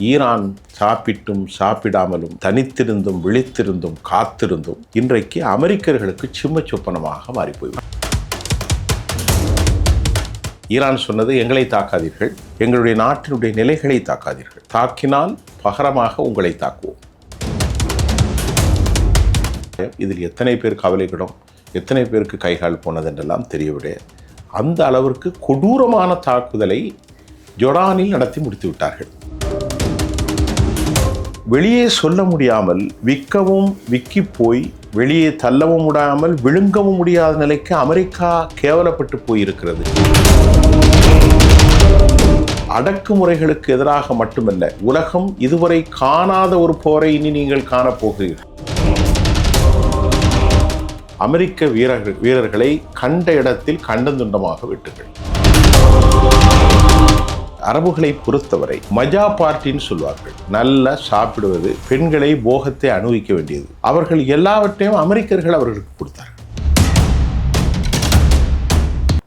Iran சாப்பிட்டும் சாப்பிடாமலும் தனித்திருந்தும் விழித்திருந்தும் காத்திருந்தும் இன்றைக்கு அமெரிக்கர்களுக்கு சிம்ம சொப்பனமாக மாறிப்போய்விடும். ஈரான் சொன்னது, எங்களை தாக்காதீர்கள், எங்களுடைய நாட்டினுடைய நிலைகளை தாக்காதீர்கள், தாக்கினால் பகரமாக உங்களை தாக்குவோம். இதில் எத்தனை பேர் கவலைப்படும், எத்தனை பேருக்கு கைகால் போனது என்றெல்லாம் தெரியவிட அந்த அளவிற்கு கொடூரமான தாக்குதலை ஜோர்டானில் நடத்தி முடித்து விட்டார்கள். வெளியே சொல்ல முடியாமல் விக்கி போய் வெளியே தள்ளவும் முடியாமல் விழுங்கவும் முடியாத நிலைக்கு அமெரிக்கா கேவலப்பட்டு போயிருக்கிறது. அடக்குமுறைகளுக்கு எதிராக மட்டுமல்ல, உலகம் இதுவரை காணாத ஒரு போரை இனி நீங்கள் காணப்போகிறீர்கள். அமெரிக்க வீரர்களை கண்ட இடத்தில் கண்டந்துண்டமாக வெட்டுங்கள். அரபுகளை பொறுத்தவரை மஜா பார்ட்டின்னு சொல்வார்கள். நல்லா சாப்பிடுவது, பெண்களை போகத்தை அனுபவிக்க வேண்டியது. அவர்கள் எல்லாவற்றையும் அமெரிக்கர்கள் அவர்களுக்கு கொடுத்தார்கள்.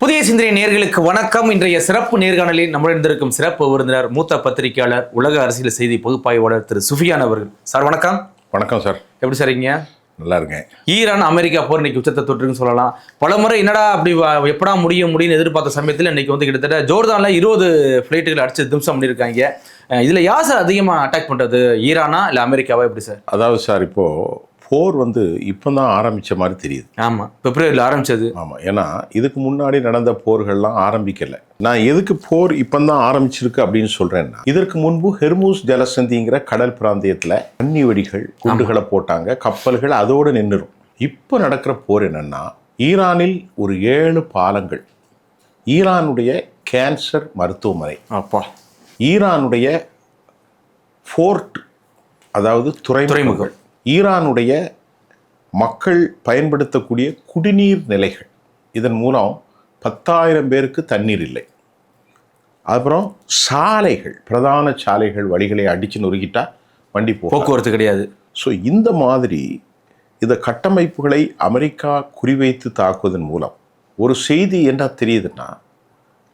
புதிய சிந்தனை நேயர்களுக்கு வணக்கம். இன்றைய சிறப்பு நேர்காணலில் நம்முடன் இருந்திருக்கும் சிறப்பு விருந்தினர், மூத்த பத்திரிகையாளர், உலக அரசியல் செய்தி பகுப்பாய்வாளர் திரு சுஃபியான் அவர்கள். சார் வணக்கம். வணக்கம் சார். எப்படி சார் இருக்கீங்க? நல்லா இருக்கேன். ஈரான் அமெரிக்கா போர் இன்னைக்கு உச்சத்தை தொற்றுன்னு சொல்லலாம். பல முறை என்னடா அப்படி எப்படா முடியும்னு எதிர்பார்த்த சமயத்தில் இன்னைக்கு வந்து கிட்டத்தட்ட ஜோர்டான்ல 20 ஃபிளைட்டுகள் அடிச்சு திம்சம் பண்ணியிருக்காங்க. இதுல யார் சார் அதிகமாக அட்டாக் பண்றது, ஈரானா இல்லை அமெரிக்காவா, எப்படி சார்? அதாவது சார், இப்போ போர் வந்து இப்போதான் ஆரம்பிச்ச மாதிரி தெரியுது. ஆமாம், பிப்ரவரியில் ஆரம்பிச்சது. ஆமாம், ஏன்னா இதுக்கு முன்னாடி நடந்த போர்கள்லாம் ஆரம்பிக்கலை. நான் எதுக்கு போர் இப்போதான் ஆரம்பிச்சிருக்கு அப்படின்னு சொல்கிறேன்னா, இதற்கு முன்பு ஹெர்மூஸ் ஜலசந்திங்கிற கடல் பிராந்தியத்தில் தண்ணி வெடிகள் குண்டுகளை போட்டாங்க, கப்பல்கள் அதோடு நின்றுடும். இப்போ நடக்கிற போர் என்னென்னா, ஈரானில் ஒரு 7 பாலங்கள், ஈரானுடைய கேன்சர் மருத்துவமனை, ஈரானுடைய ஃபோர்ட் அதாவது துறைமுகங்கள், ஈரானுடைய மக்கள் பயன்படுத்தக்கூடிய குடிநீர் நிலைகள், இதன் மூலம் 10,000 பேருக்கு தண்ணீர் இல்லை. அப்புறம் சாலைகள், பிரதான சாலைகள், வழிகளை அடித்து நொறுக்கிட்டா வண்டி போக்குவரத்து கிடையாது. ஸோ இந்த மாதிரி இந்த கட்டமைப்புகளை அமெரிக்கா குறிவைத்து தாக்குவதன் மூலம் ஒரு செய்தி என்ன தெரியுதுன்னா,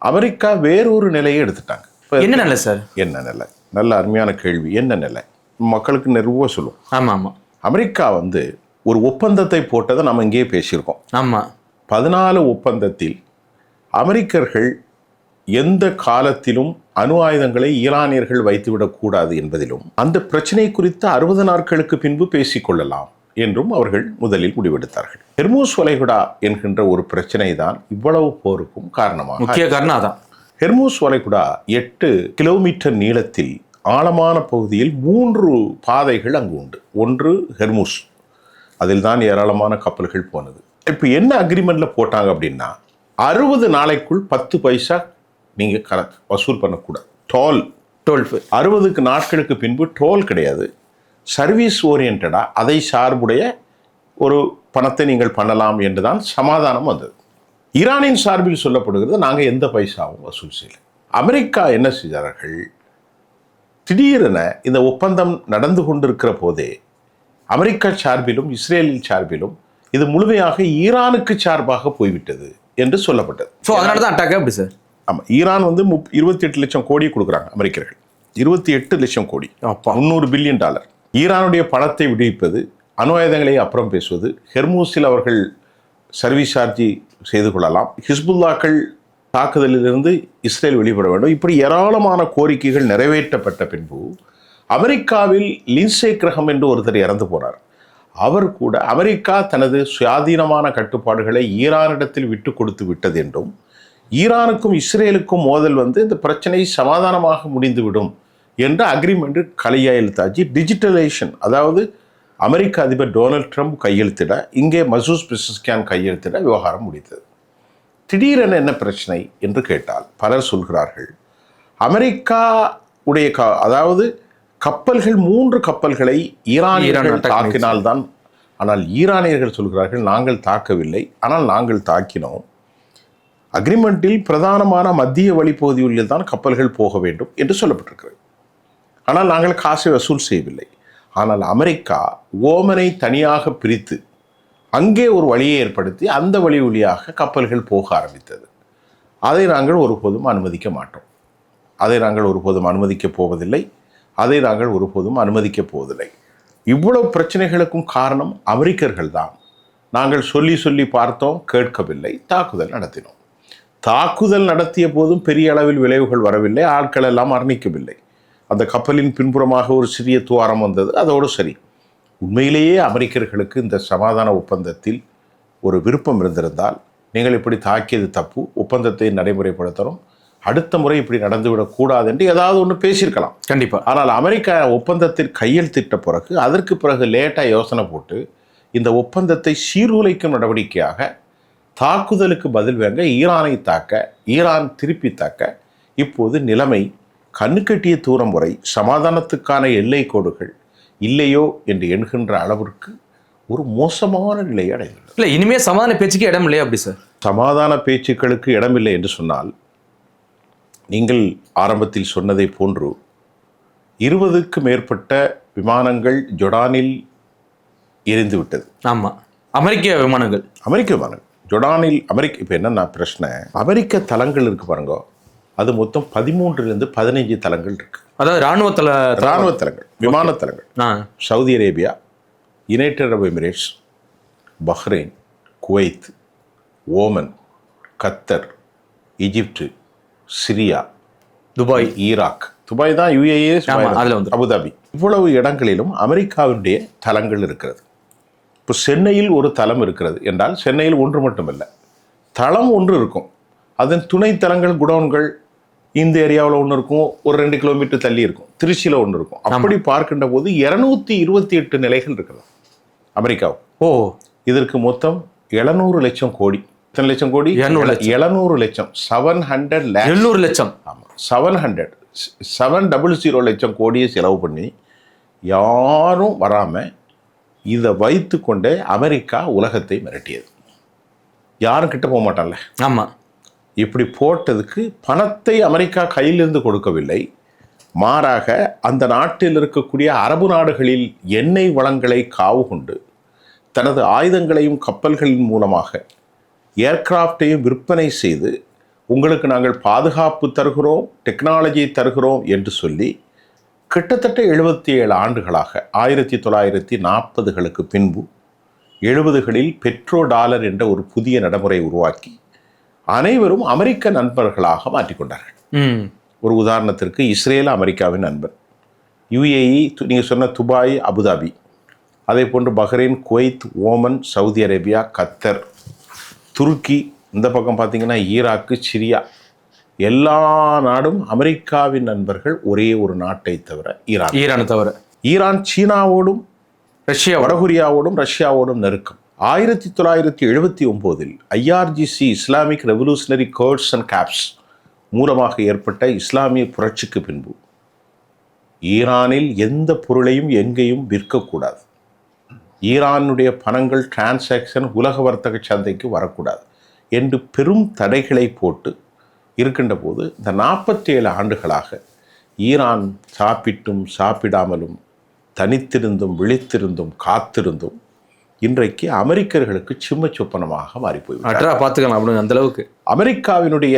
அமெரிக்கா வேறொரு நிலையை எடுத்துட்டாங்க. என்ன நிலை சார்? என்ன நிலை? நல்ல அருமையான கேள்வி. என்ன நிலை? மக்களுக்கு நிறுவ சொல்லும். ஆமாம் ஆமாம். அமெரிக்கா வந்து ஒரு ஒப்பந்தத்தை போட்டதை நம்ம இங்கேயே பேசியிருக்கோம். ஆமாம். 14 ஒப்பந்தத்தில் அமெரிக்கர்கள் எந்த காலத்திலும் அணு ஆயுதங்களை ஈரானியர்கள் வைத்துவிடக்கூடாது என்பதிலும், அந்த பிரச்சனை குறித்து 60 நாட்களுக்கு பின்பு பேசிக்கொள்ளலாம் என்றும் அவர்கள் முதலில் முடிவெடுத்தார்கள். ஹெர்மூஸ் வளைகுடா என்கின்ற ஒரு பிரச்சனை தான் இவ்வளவு போருக்கும் காரணமாக. முக்கிய காரணம் அதான். ஹெர்மூஸ் வளைகுடா 8 கிலோமீட்டர் நீளத்தில் ஆழமான பகுதியில் 3 பாதைகள் அங்கு உண்டு. ஒன்று ஹெர்மூஸ், அதில் தான் ஏராளமான கப்பல்கள் போனது. இப்போ என்ன அக்ரிமெண்ட்டில் போட்டாங்க அப்படின்னா, 60 நாளைக்குள் 10 பைசா நீங்கள் வசூல் பண்ணக்கூடாது. டோல் 60 நாட்களுக்கு பின்பு டோல் கிடையாது. சர்வீஸ் ஓரியன்டாக அதை சார்புடைய ஒரு பணத்தை நீங்கள் பண்ணலாம் என்று தான் சமாதானம் வந்தது. ஈரானின் சார்பில் சொல்லப்படுகிறது, நாங்கள் எந்த பைசாவும் வசூல் செய்யலை. அமெரிக்கா என்ன செய்தார்கள், திடீரென இந்த ஒப்பந்தம் நடந்து கொண்டிருக்கிற போதே அமெரிக்கா சார்பிலும் இஸ்ரேலில் சார்பிலும் இது முழுமையாக ஈரானுக்கு சார்பாக போய்விட்டது என்று சொல்லப்பட்டது. ஸோ அதனால தான் அட்டாக். அப்படி சார்? ஆமாம், ஈரான் வந்து 28 லட்சம் கோடி கொடுக்குறாங்க அமெரிக்கர்கள். 28 லட்சம் கோடி, $300 பில்லியன். ஈரானுடைய பணத்தை விடுவிப்பது, அணு ஆயுதங்களை அப்புறம் பேசுவது, ஹெர்மூஸில் அவர்கள் சர்வீஸ் சார்ஜி செய்து கொள்ளலாம், ஹிஸ்புல்லாக்கள் தாக்குதலிலிருந்து இஸ்ரேல் வெளிப்பட வேண்டும், இப்படி ஏராளமான கோரிக்கைகள் நிறைவேற்றப்பட்ட பின்பு அமெரிக்காவில் லின்சே கிரஹம் என்று ஒருத்தர் இறந்து போனார். அவர் கூட அமெரிக்கா தனது சுயாதீனமான கட்டுப்பாடுகளை ஈரானிடத்தில் விட்டு கொடுத்து விட்டது என்றும், ஈரானுக்கும் இஸ்ரேலுக்கும் மோதல் வந்து இந்த பிரச்சனை சமாதானமாக முடிந்துவிடும் என்ற அக்ரிமெண்ட் கையெழுத்தாச்சு. டிஜிட்டலைசேஷன், அதாவது அமெரிக்க அதிபர் டொனால்ட் ட்ரம்ப் கையெழுத்திட, இங்கே மசூத் பெசஸ்கியான் கையெழுத்திட விவகாரம் முடித்தது. திடீரென என்ன பிரச்சனை என்று கேட்டால் பலர் சொல்கிறார்கள், அமெரிக்கா உடைய அதாவது கப்பல்கள் 3 கப்பல்களை ஈரானியர்கள் தாக்கினால்தான். ஆனால் ஈரானியர்கள் சொல்கிறார்கள், நாங்கள் தாக்கவில்லை, ஆனால் நாங்கள் தாக்கினோம். அக்ரிமெண்ட்டில் பிரதானமான மத்திய வழிப்பகுதியில் தான் கப்பல்கள் போக வேண்டும் என்று சொல்லப்பட்டிருக்கிறது. ஆனால் நாங்கள் காசை வசூல் செய்யவில்லை. ஆனால் அமெரிக்கா ஓமனை தனியாக பிரித்து அங்கே ஒரு வழியை ஏற்படுத்தி அந்த வழி வழியாக கப்பல்கள் போக ஆரம்பித்தது. அதை நாங்கள் ஒருபோதும் அனுமதிக்க மாட்டோம். அதை நாங்கள் ஒருபோதும் அனுமதிக்கப் போவதில்லை. அதை நாங்கள் ஒருபோதும் அனுமதிக்கப் போவதில்லை. இவ்வளவு பிரச்சனைகளுக்கும் காரணம் அமெரிக்கர்கள் தான். நாங்கள் சொல்லி சொல்லி பார்த்தோம், கேட்கவில்லை, தாக்குதல் நடத்தினோம். தாக்குதல் நடத்திய போதும் பெரிய அளவில் விளைவுகள் வரவில்லை, ஆட்கள் எல்லாம் மரணிக்கவில்லை. அந்த கப்பலின் பின்புறமாக ஒரு சிறிய துவாரம் வந்தது, அதோடு சரி. உண்மையிலேயே அமெரிக்கர்களுக்கு இந்த சமாதான ஒப்பந்தத்தில் ஒரு விருப்பம் இருந்திருந்தால், நீங்கள் இப்படி தாக்கியது தப்பு, ஒப்பந்தத்தை நடைமுறைப்படுத்தணும், அடுத்த முறை இப்படி நடந்துவிடக்கூடாது என்று ஏதாவது ஒன்று பேசியிருக்கலாம். கண்டிப்பாக. ஆனால் அமெரிக்கா ஒப்பந்தத்தில் கையெழுத்திட்ட பிறகு அதற்கு பிறகு லேட்டாக யோசனை போட்டு இந்த ஒப்பந்தத்தை சீர்குலைக்கும் நடவடிக்கையாக தாக்குதலுக்கு பதில் வாங்க ஈரானை தாக்க, ஈரான் திருப்பி தாக்க, இப்போது நிலைமை கண்ணுக்கட்டிய தூரம் வரை சமாதானத்துக்கான எல்லை கோடுகள் இல்லையோ என்று எண்கின்ற அளவிற்கு ஒரு மோசமான நிலை அடைந்துள்ளது. இல்லை, இனிமே சமாதான பேச்சுக்கு இடம் இல்லையா? அப்படி சார், சமாதான பேச்சுக்களுக்கு இடமில்லை என்று சொன்னால், நீங்கள் ஆரம்பத்தில் சொன்னதை போன்று 20க்கு மேற்பட்ட விமானங்கள் ஜொர்டானில் எரிந்துவிட்டது. ஆமாம், அமெரிக்க விமானங்கள் ஜொர்டானில். இப்போ என்னன்னா பிரச்சனை, அமெரிக்க தளங்கள் இருக்கு பாருங்க, அது மொத்தம் 13லிருந்து 15 தளங்கள் இருக்கு. அதாவது இராணுவ தளங்கள், விமான தளங்கள். சவுதி அரேபியா, யுனைடெட் அரபு எமிரேட்ஸ், பஹ்ரைன், குவைத், ஓமன், கத்தர், Egypt, Syria, Dubai, Iraq. Dubai தான் UAE, அபுதாபி. இவ்வளவு இடங்களிலும் அமெரிக்காவினுடைய தளங்கள் இருக்கிறது. இப்போ சென்னையில் ஒரு தளம் இருக்கிறது என்றால், சென்னையில் ஒன்று மட்டுமல்ல, தளம் ஒன்று இருக்கும், அதன் துணை தளங்கள், குடோன்கள் இந்த ஏரியாவில் ஒன்று இருக்கும், ஒரு 2 கிலோமீட்டர் தள்ளி இருக்கும், திருச்சியில் ஒன்று இருக்கும். அப்படி பார்க்கின்ற போது 228 நிலைகள் இருக்கிறது அமெரிக்காவுக்கு. இதற்கு மொத்தம் 700 லட்சம் கோடி. எத்தனை லட்சம் கோடி? 700 லட்சம். 700 லட்சம். ஆமாம், 700 லட்சம் கோடியை செலவு பண்ணி யாரும் வராமல் இதை வைத்து கொண்டே அமெரிக்கா உலகத்தை மிரட்டியது. யாரும் கிட்ட போக மாட்டான்ல. ஆமாம். இப்படி போட்டதுக்கு பணத்தை அமெரிக்கா கையிலிருந்து கொடுக்கவில்லை, மாறாக அந்த நாட்டில் இருக்கக்கூடிய அரபு நாடுகளில் எண்ணெய் வளங்களை காவு கொண்டு தனது ஆயுதங்களையும் கப்பல்களின் மூலமாக ஏர்கிராஃப்டையும் விற்பனை செய்து, உங்களுக்கு நாங்கள் பாதுகாப்பு தருகிறோம், டெக்னாலஜி தருகிறோம் என்று சொல்லி கிட்டத்தட்ட 77 ஆண்டுகளாக 1940களுக்கு பின்பு 70களில் பெட்ரோ டாலர் என்ற ஒரு புதிய நடைமுறை உருவாக்கி அனைவரும் அமெரிக்க நண்பர்களாக மாற்றிக்கொண்டார்கள். ஒரு உதாரணத்திற்கு இஸ்ரேல் அமெரிக்காவின் நண்பன், UAE நீங்கள் சொன்ன துபாய், அபுதாபி, அதே போன்று Bahrain, Kuwait, Oman, Saudi Arabia, கத்தர், துருக்கி, இந்த பக்கம் பார்த்தீங்கன்னா ஈராக்கு, சிரியா, எல்லா நாடும் அமெரிக்காவின் நண்பர்கள். ஒரே ஒரு நாட்டை தவிர, ஈரான் தவிர. ஈரான் சீனாவோடும் வடகொரியாவோடும் ரஷ்யாவோடும் நெருக்கம். 1979 IRGC Islamic revolutionary guards and caps மூலமாக ஏற்பட்ட இஸ்லாமிய புரட்சிக்கு பின்பு ஈரானில் எந்த பொருளையும் எங்கேயும் விற்கக்கூடாது, ஈரானுடைய பணங்கள் டிரான்சாக்ஷன் உலக வர்த்தக சந்தைக்கு வரக்கூடாது என்று பெரும் தடைகளை போட்டு இருக்கின்ற போது, இந்த 47 ஆண்டுகளாக ஈரான் சாப்பிட்டும் சாப்பிடாமலும் தனித்திருந்தும் விழித்திருந்தும் காத்திருந்தும் இன்றைக்கு அமெரிக்கர்களுக்கு சிம்ம சொப்பனமாக மாறிப்போய்விட்டார். பார்த்துக்கலாம் அந்த அளவுக்கு. அமெரிக்காவினுடைய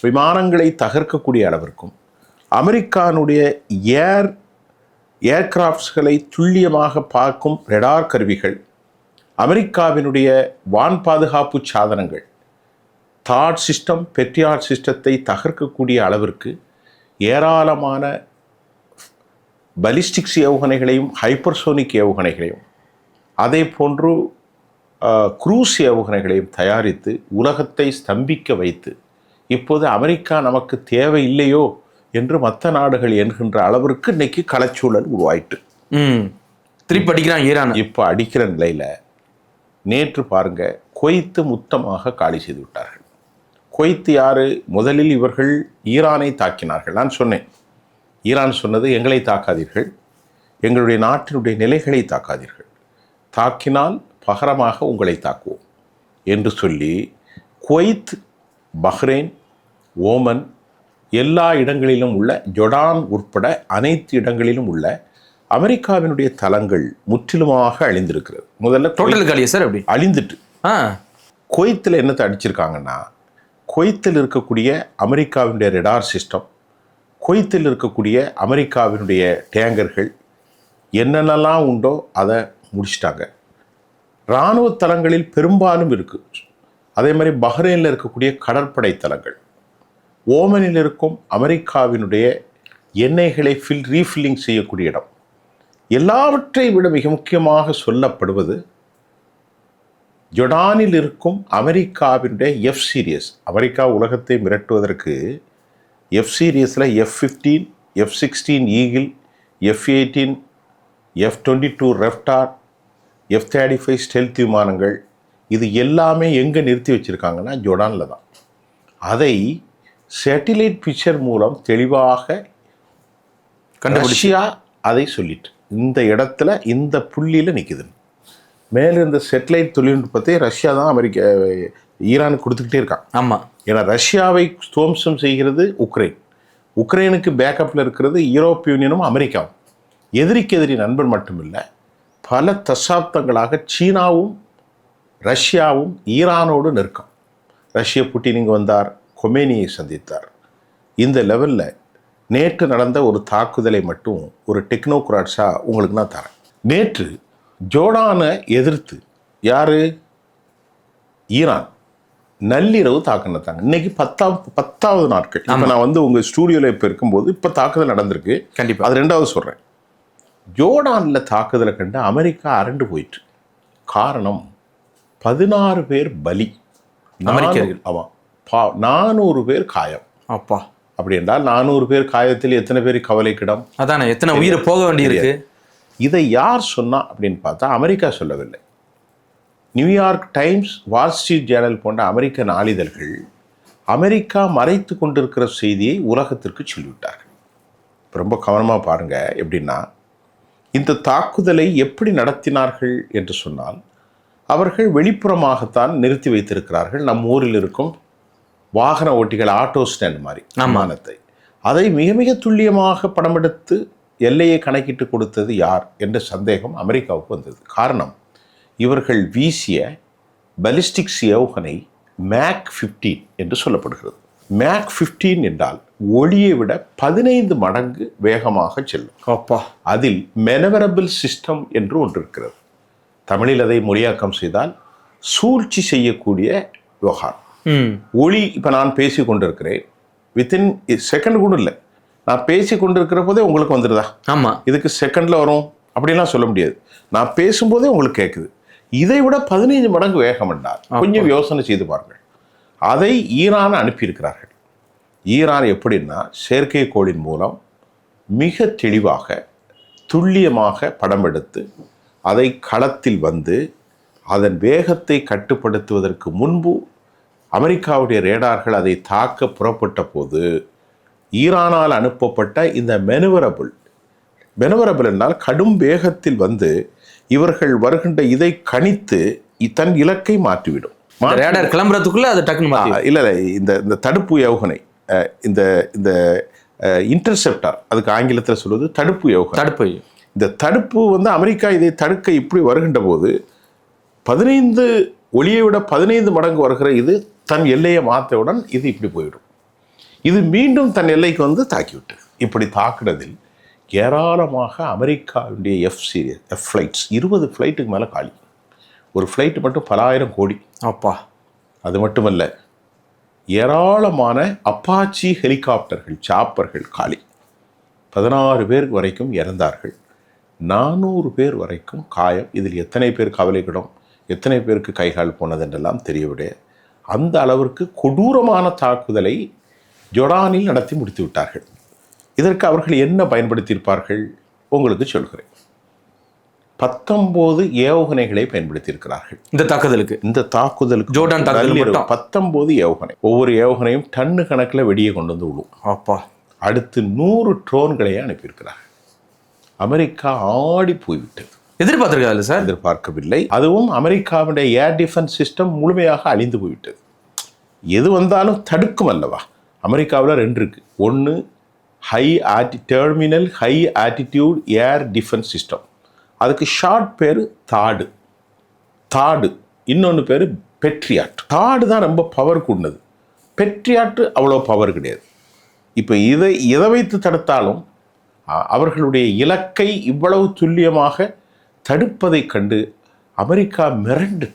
விமானங்களை தகர்க்கக்கூடிய அளவிற்கும், அமெரிக்கானுடைய ஏர்கிராஃப்ட்ஸ்களை துல்லியமாக பார்க்கும் ரெடார் கருவிகள், அமெரிக்காவினுடைய வான் பாதுகாப்பு சாதனங்கள், தாட் சிஸ்டம், பெட்ரியாட் சிஸ்டத்தை தகர்க்கக்கூடிய அளவிற்கு ஏராளமான பலிஸ்டிக்ஸ் ஏவுகணைகளையும் ஹைப்பர்சோனிக் ஏவுகணைகளையும் அதே போன்று குரூஸ் ஏவுகணைகளையும் தயாரித்து உலகத்தை ஸ்தம்பிக்க வைத்து, இப்போது அமெரிக்கா நமக்கு தேவை இல்லையோ என்று மற்ற நாடுகள் என்கின்ற அளவிற்கு இன்னைக்கு களச்சூழல் உருவாயிட்டு திருப்பி அடிக்கிறான் ஈரான். இப்போ அடிக்கிற நிலையில் நேற்று பாருங்க, குவைத்து மொத்தமாக காலி செய்து விட்டார்கள். குவைத்து யாரு? முதலில் இவர்கள் ஈரானை தாக்கினார்கள். நான் சொன்னேன், ஈரான் சொன்னது, எங்களை தாக்காதீர்கள், எங்களுடைய நாட்டினுடைய நிலைகளை தாக்காதீர்கள், தாக்கினால் பகரமாக உங்களை தாக்குவோம் என்று சொல்லி குவைத், பஹ்ரைன், ஓமன், எல்லா இடங்களிலும் உள்ள ஜொர்டான் உட்பட அனைத்து இடங்களிலும் உள்ள அமெரிக்காவினுடைய தளங்கள் முற்றிலுமாக அழிந்திருக்கிறது. முதல்ல டோட்டல் சார் அப்படி அழிந்துட்டு குவைத்தில் என்னத்தை அடிச்சிருக்காங்கன்னா, குவைத்தில் இருக்கக்கூடிய அமெரிக்காவினுடைய ரெடார் சிஸ்டம், குவைத்தில் இருக்கக்கூடிய அமெரிக்காவினுடைய டேங்கர்கள் என்னென்னலாம் உண்டோ அதை முடிச்சிட்டாங்க. இராணுவ தளங்களில் பெரும்பாலும் இருக்குது. அதே மாதிரி பஹ்ரைனில் இருக்கக்கூடிய கடற்படை தளங்கள், ஓமனில் இருக்கும் அமெரிக்காவினுடைய எண்ணெய்களை ரீஃபில்லிங் செய்யக்கூடிய இடம், எல்லாவற்றை விட மிக முக்கியமாக சொல்லப்படுவது ஜொர்டானில் இருக்கும் அமெரிக்காவினுடைய எஃப் சீரியஸ். அமெரிக்கா உலகத்தை மிரட்டுவதற்கு எஃப் சீரியஸில் F-15, F-16 eagle, F-18, F-22 raptor, F-35 stealth விமானங்கள், இது எல்லாமே எங்கே நிறுத்தி வச்சுருக்காங்கன்னா ஜொர்டானில் தான். அதை சேட்டிலைட் பிக்சர் மூலம் தெளிவாக ரஷ்யா அதை சொல்லிட்டு இந்த இடத்துல இந்த புள்ளியில் நிற்குது. மேலே இந்த சேட்டலைட் தொழில்நுட்பத்தை ரஷ்யா தான் ஈரானுக்கு கொடுத்துக்கிட்டே இருக்கான். ஆமாம், ஏன்னா ரஷ்யாவை துவம்சம் செய்கிறது உக்ரைன், உக்ரைனுக்கு பேக்கப்பில் இருக்கிறது யூரோப்பிய யூனியனும் அமெரிக்காவும். எதிரிக்கு எதிரி நண்பன் மட்டுமில்லை, பல தசாப்தங்களாக சீனாவும் ரஷ்யாவும் ஈரானோடு நெருக்கம். ரஷ்ய புட்டின் இங்கே வந்தார், கொமேனியை சந்தித்தார். இந்த லெவலில் நேற்று நடந்த ஒரு தாக்குதலை மட்டும் ஒரு டெக்னோக்ராட்ஸாக உங்களுக்கு நான் தரேன். நேற்று ஜோர்டானை எதிர்த்து யார்? ஈரான் நள்ளிரவு தாக்குனத்தாங்க. இன்னைக்கு 10வது நாட்கள். இப்போ நான் உங்கள் ஸ்டூடியோவில் இப்போ இருக்கும்போது இப்போ தாக்குதல் நடந்திருக்கு. கண்டிப்பாக அது 2வது சொல்கிறேன். ஜோர்டானில் தாக்குதலை கண்டு அமெரிக்கா அரண்டு போயிட்டு. காரணம் 16 பேர் பலி, அமெரிக்கர்கள். ஆமாம், 400 பேர் காயம். அப்பா, அப்படி என்றால் 400 பேர் காயத்தில் எத்தனை பேர் கவலைக்கிடம்? அதானே, எத்தனை உயிரை போக வேண்டியிருக்கு. இதை யார் சொன்னா அப்படின்னு பார்த்தா அமெரிக்கா சொல்லவில்லை. New York times, Wall Street Journal போன்ற அமெரிக்க நாளிதழ்கள் அமெரிக்கா மறைத்து கொண்டிருக்கிற செய்தியை உலகத்திற்கு சொல்லிவிட்டார்கள். ரொம்ப கவனமாக பாருங்க. எப்படின்னா, இந்த தாக்குதலை எப்படி நடத்தினார்கள் என்று சொன்னால், அவர்கள் வெளிப்புறமாகத்தான் நிறுத்தி வைத்திருக்கிறார்கள். நம் ஊரில் இருக்கும் வாகன ஓட்டிகள், ஆட்டோ ஸ்டாண்ட் மாதிரி விமானத்தை, அதை மிக மிக துல்லியமாக படம் எடுத்து எல்லையை கணக்கிட்டு கொடுத்தது யார் என்ற சந்தேகம் அமெரிக்காவுக்கு வந்தது. காரணம், இவர்கள் வீசிய பலிஸ்டிக்ஸ் ஏவுகணை மேக் 15 என்று சொல்லப்படுகிறது. மேக் 15 என்றால் ஒளியை விட 15 மடங்கு வேகமாக செல்லும். அப்பா, அதில் மெனவரபிள் சிஸ்டம் என்று ஒன்று இருக்கிறது. தமிழில் அதை மொழியாக்கம் செய்தால் சூழ்ச்சி செய்யக்கூடிய விவகாரம். ஒளி, இப்போ நான் பேசி கொண்டிருக்கிறேன், வித்தின் செகண்ட் கூட இல்லை, நான் பேசி கொண்டிருக்கிற போதே உங்களுக்கு வந்துடுதா? ஆமாம், இதுக்கு செகண்டில் வரும் அப்படிலாம் சொல்ல முடியாது. நான் பேசும்போதே உங்களுக்கு கேட்குது. இதை விட 15 மடங்கு வேகம் என்றால் கொஞ்சம் யோசனை செய்து பாருங்கள். அதை ஈரான் அனுப்பியிருக்கிறார்கள். ஈரான் எப்படின்னா, செயற்கைக்கோளின் மூலம் மிக தெளிவாக துல்லியமாக படம் எடுத்து அதை களத்தில் வந்து அதன் வேகத்தை கட்டுப்படுத்துவதற்கு முன்பு அமெரிக்காவுடைய ரேடார்கள் அதை தாக்க புறப்பட்ட போது ஈரானால் அனுப்பப்பட்ட இந்த மெனுவரபிள் என்றால் கடும் வேகத்தில் வந்து இவர்கள் வருகின்ற இதை கணித்து தன் இலக்கை மாற்றிவிடும். ரேடார் கிளம்புறதுக்குள்ள அது டக்குன்னு இல்லை, இந்த தடுப்பு ஏவுகணை, இந்த இன்டர்செப்டார், அதுக்கு ஆங்கிலத்தில் சொல்வது தடுப்பு ஏவுகணை. இந்த தடுப்பு அமெரிக்கா இதை தடுக்க இப்படி வருகின்ற போது 15 ஒளியை விட 15 மடங்கு வருகிற இது தன் எல்லையை மாற்றவுடன் இது இப்படி போயிடும். இது மீண்டும் தன் எல்லைக்கு தாக்கிவிட்டு, இப்படி தாக்குனதில் ஏராளமாக அமெரிக்காவுடைய எஃப் ஃப்ளைட்ஸ் 20 ஃப்ளைட்டுக்கு மேலே காலி. ஒரு ஃப்ளைட்டு மட்டும் பல ஆயிரம் கோடி. அப்பா, அது மட்டுமல்ல, ஏராளமான அப்பாச்சி ஹெலிகாப்டர்கள், சாப்பர்கள் காலி. 16 பேர் வரைக்கும் இறந்தார்கள், 400 பேர் வரைக்கும் காயம். இதில் எத்தனை பேர் கவலைக்கிடம், எத்தனை பேருக்கு கைகால் போனதென்றெல்லாம் தெரியவிட அந்த அளவிற்கு கொடூரமான தாக்குதலை ஜொர்டானில் நடத்தி முடித்து விட்டார்கள். இதற்கு அவர்கள் என்ன பயன்படுத்தியிருப்பார்கள் உங்களுக்கு சொல்கிறேன். 19 ஏவுகணைகளை பயன்படுத்தியிருக்கிறார்கள் இந்த தாக்குதலுக்கு. ஜோர்டான் 19 ஏவுகணை, ஒவ்வொரு ஏவுகணையும் டன்னு கணக்கில் வெடியை கொண்டு வந்து விடும். அப்பா, அடுத்து 100 ட்ரோன்களையே அனுப்பியிருக்கிறார்கள். அமெரிக்கா ஆடி போய்விட்டது. எதிர்பார்த்திருக்காது சார்? எதிர்பார்க்கவில்லை. அதுவும் அமெரிக்காவுடைய ஏர் டிஃபென்ஸ் சிஸ்டம் முழுமையாக அழிந்து போய்விட்டது. எது வந்தாலும் தடுக்கும் அல்லவா? அமெரிக்காவில் 2 இருக்கு. ஒன்று terminal high attitude air defence system, அதுக்கு ஷார்ட் பேர் தாடு. இன்னொன்று பேர் பெட்ரியாட். தாடு தான் ரொம்ப பவர் கூடினது, பெட்ரியாட்டு அவ்வளோ பவர் கிடையாது. இப்போ எதை வைத்து தடுத்தாலும் அவர்களுடைய இலக்கை இவ்வளவு துல்லியமாக தடுப்பதைக் கண்டு அமெரிக்கா மிரண்டு